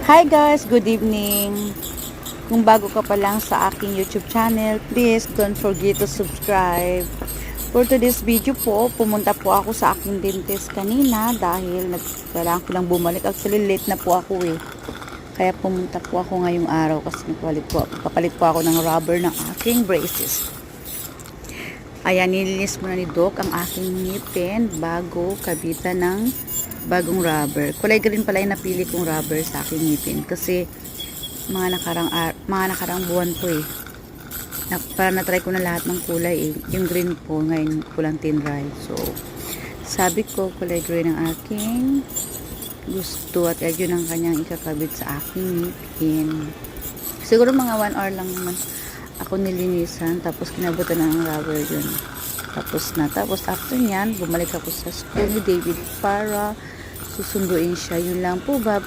Hi guys, good evening. Kung bago ka pa lang sa aking YouTube channel, please don't forget to subscribe. For today's video po, pumunta po ako sa aking dentist kanina dahil kailangan ko lang bumalik. Actually, late na po ako eh. Kaya pumunta po ako ngayong araw kasi papalit po ako ng rubber ng aking braces. Ayan, nilinis muna ni Doc ang aking ngipin bago kabitan ng bagong rubber. Kulay green pala yung napili kong rubber sa aking ngipin kasi mga nakarang buwan po eh. Para na-try ko na lahat ng kulay eh. Yung green po ngayon kulang tinray. So, sabi ko kulay green ang aking gusto at yun ang kanyang ikakabit sa aking ngipin. Siguro mga 1 hour lang naman ako nilinisan tapos kinabutan ng rubber yun. Tapos after nyan, bumalik ako sa school ni David para susunduin siya. Yun lang po,